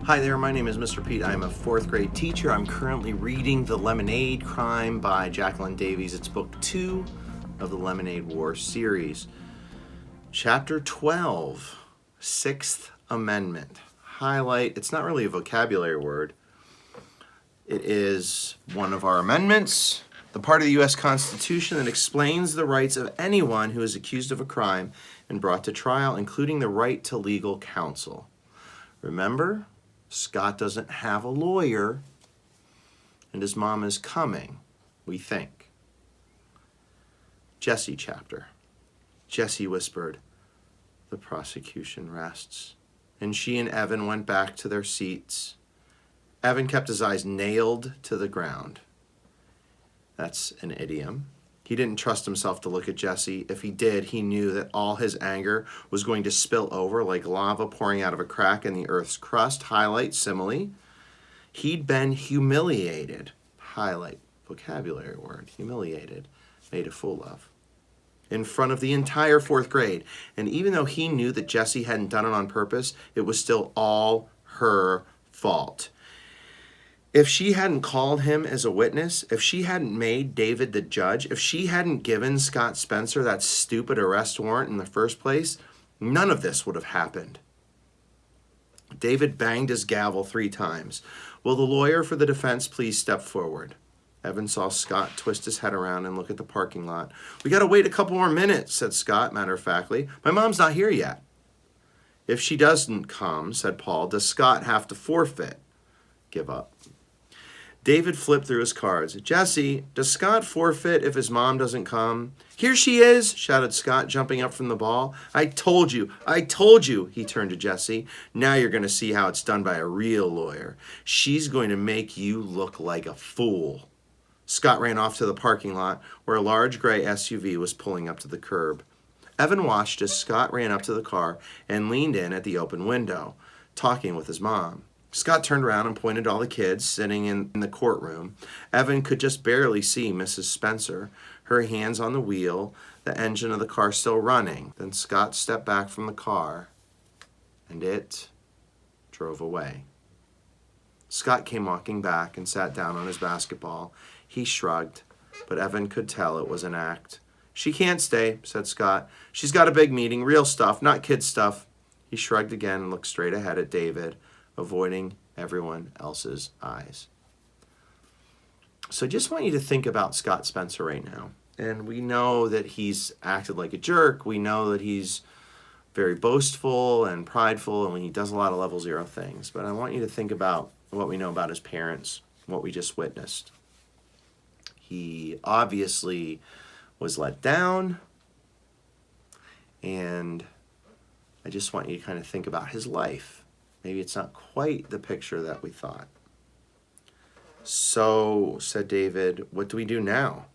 Hi there, my name is Mr. Pete. I'm a fourth grade teacher. I'm currently reading The Lemonade Crime by Jacqueline Davies. It's book 2 of the Lemonade War series. Chapter 12, Sixth Amendment. Highlight, it's not really a vocabulary word. It is one of our amendments, the part of the U.S. Constitution that explains the rights of anyone who is accused of a crime and brought to trial, including the right to legal counsel. Remember, Scott doesn't have a lawyer, and his mom is coming, we think. Jesse chapter. Jesse whispered, "The prosecution rests." And she and Evan went back to their seats. Evan kept his eyes nailed to the ground. That's an idiom. He didn't trust himself to look at Jesse. If he did, he knew that all his anger was going to spill over like lava pouring out of a crack in the earth's crust. Highlight, simile. He'd been humiliated. Highlight, vocabulary word, humiliated, made a fool of, in front of the entire fourth grade. And even though he knew that Jesse hadn't done it on purpose, it was still all her fault. If she hadn't called him as a witness, if she hadn't made David the judge, if she hadn't given Scott Spencer that stupid arrest warrant in the first place, none of this would have happened. David banged his gavel 3 times. "Will the lawyer for the defense please step forward?" Evan saw Scott twist his head around and look at the parking lot. "We got to wait a couple more minutes," said Scott matter-of-factly. "My mom's not here yet." "If she doesn't come," said Paul, "does Scott have to forfeit?" Give up. David flipped through his cards. "Jesse, does Scott forfeit if his mom doesn't come?" "Here she is," shouted Scott, jumping up from the ball. I told you, he turned to Jesse. "Now you're going to see how it's done by a real lawyer. She's going to make you look like a fool." Scott ran off to the parking lot where a large gray SUV was pulling up to the curb. Evan watched as Scott ran up to the car and leaned in at the open window, talking with his mom. Scott turned around and pointed to all the kids sitting in the courtroom. Evan could just barely see Mrs. Spencer, her hands on the wheel, the engine of the car still running. Then Scott stepped back from the car, and it drove away. Scott came walking back and sat down on his basketball. He shrugged, but Evan could tell it was an act. "She can't stay," said Scott. "She's got a big meeting, real stuff, not kid stuff." He shrugged again and looked straight ahead at David, avoiding everyone else's eyes. So I just want you to think about Scott Spencer right now. And we know that he's acted like a jerk. We know that he's very boastful and prideful, and he does a lot of level 0 things. But I want you to think about what we know about his parents, what we just witnessed. He obviously was let down, and I just want you to kind of think about his life. Maybe it's not quite the picture that we thought. "So," said David, "what do we do now?"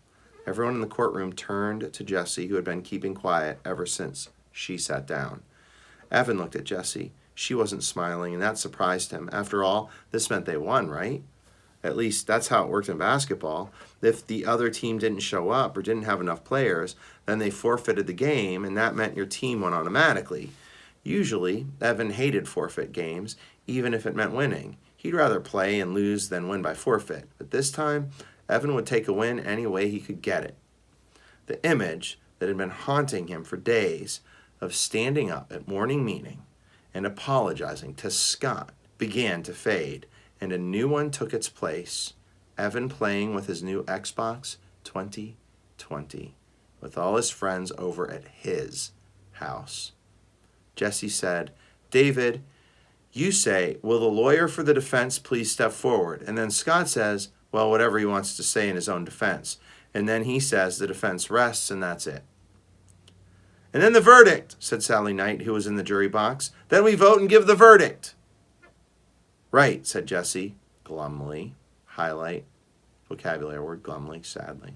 Everyone in the courtroom turned to Jesse, who had been keeping quiet ever since she sat down. Evan looked at Jesse. She wasn't smiling, and that surprised him. After all, this meant they won, right? At least that's how it worked in basketball. If the other team didn't show up or didn't have enough players, then they forfeited the game, and that meant your team won automatically. Usually, Evan hated forfeit games, even if it meant winning. He'd rather play and lose than win by forfeit. But this time, Evan would take a win any way he could get it. The image that had been haunting him for days of standing up at morning meeting and apologizing to Scott began to fade, and a new one took its place. Evan playing with his new Xbox 2020 with all his friends over at his house. Jesse said, "David, you say, 'Will the lawyer for the defense please step forward?' And then Scott says, well, whatever he wants to say in his own defense. And then he says the defense rests, and that's it." "And then the verdict," said Sally Knight, who was in the jury box. "Then we vote and give the verdict." "Right," said Jesse, glumly. Highlight, vocabulary word, glumly, sadly.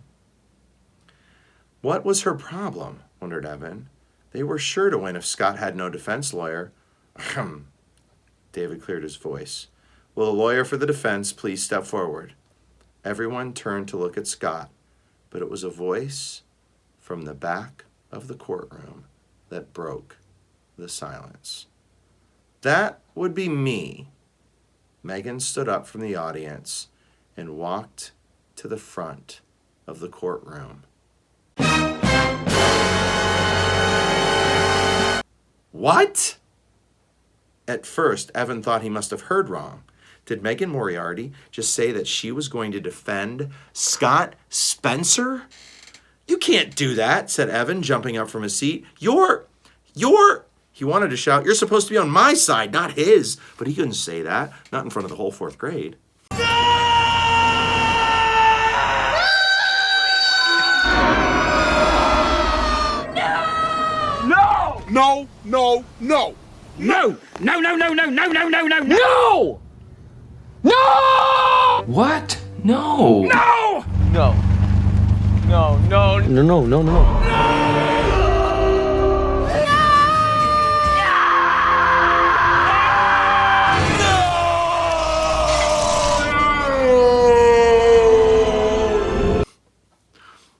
What was her problem, wondered Evan. They were sure to win if Scott had no defense lawyer. Ahem. David cleared his voice. "Will the lawyer for the defense please step forward?" Everyone turned to look at Scott, but it was a voice from the back of the courtroom that broke the silence. "That would be me, Megan stood up from the audience and walked to the front of the courtroom. What? At first, Evan thought he must have heard wrong. Did Megan Moriarty just say that she was going to defend Scott Spencer? You can't do that, said Evan, jumping up from his seat. He wanted to shout, you're supposed to be on my side, not his. But he couldn't say that, not in front of the whole fourth grade. No! No! No! No! No! No! No! No! No! No! No! No! No! No! What? No! No! No. No, no. No, no, no, no.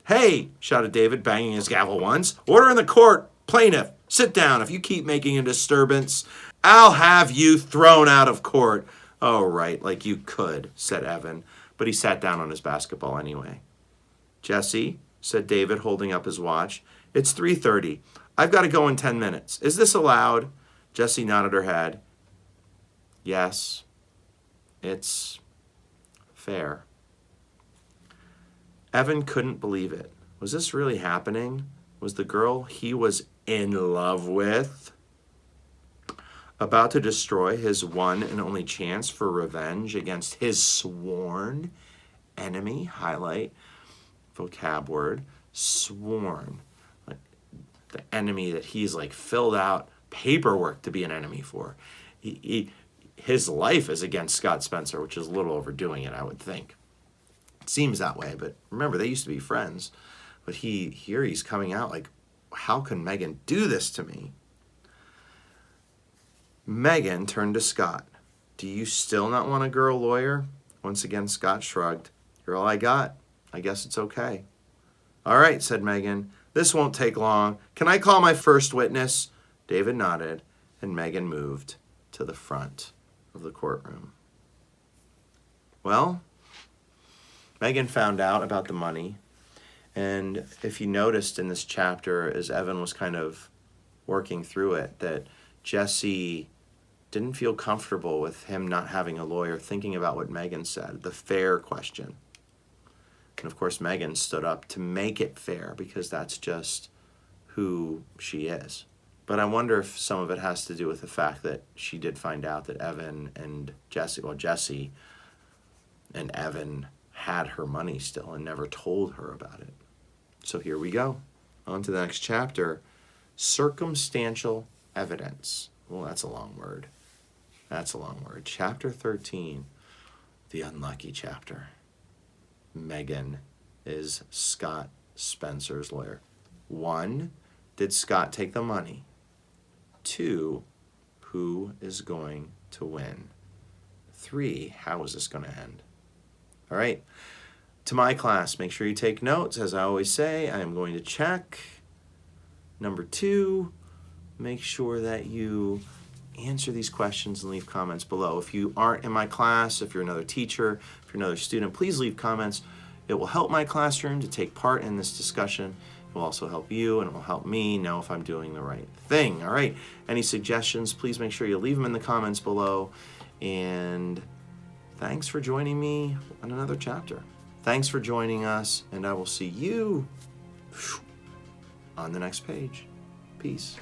Hey, shouted David, banging his gavel once. Order in the court. Plaintiff, sit down. If you keep making a disturbance, I'll have you thrown out of court. Oh, right, like you could, said Evan, but he sat down on his basketball anyway. Jesse, said David, holding up his watch, it's 3:30. I've got to go in 10 minutes. Is this allowed? Jessie nodded her head. Yes, it's fair. Evan couldn't believe it. Was this really happening? Was the girl he was in love with about to destroy his one and only chance for revenge against his sworn enemy? Highlight vocab word, sworn. Like the enemy that he's like filled out paperwork to be an enemy for. His life is against Scott Spencer, which is a little overdoing it, I would think. It seems that way, but remember, they used to be friends. But he's coming out like, how can Megan do this to me? Megan turned to Scott. Do you still not want a girl lawyer? Once again, Scott shrugged. You're all I got. I guess it's okay. All right, said Megan. This won't take long. Can I call my first witness? David nodded, and Megan moved to the front of the courtroom. Well, Megan found out about the money. And if you noticed in this chapter, as Evan was kind of working through it, that Jesse didn't feel comfortable with him not having a lawyer, thinking about what Megan said, the fair question. And of course, Megan stood up to make it fair because that's just who she is. But I wonder if some of it has to do with the fact that she did find out that Evan and Jesse and Evan had her money still and never told her about it. So here we go. On to the next chapter. Circumstantial evidence. Well, that's a long word. Chapter 13. The unlucky chapter. Megan is Scott Spencer's lawyer. 1, did Scott take the money? 2, who is going to win? 3, how is this going to end? All right. To my class, make sure you take notes. As I always say, I am going to check. Number 2, make sure that you answer these questions and leave comments below. If you aren't in my class, if you're another teacher, if you're another student, please leave comments. It will help my classroom to take part in this discussion. It will also help you, and it will help me know if I'm doing the right thing. All right. Any suggestions, please make sure you leave them in the comments below. And thanks for joining me on another chapter. Thanks for joining us, and I will see you on the next page. Peace.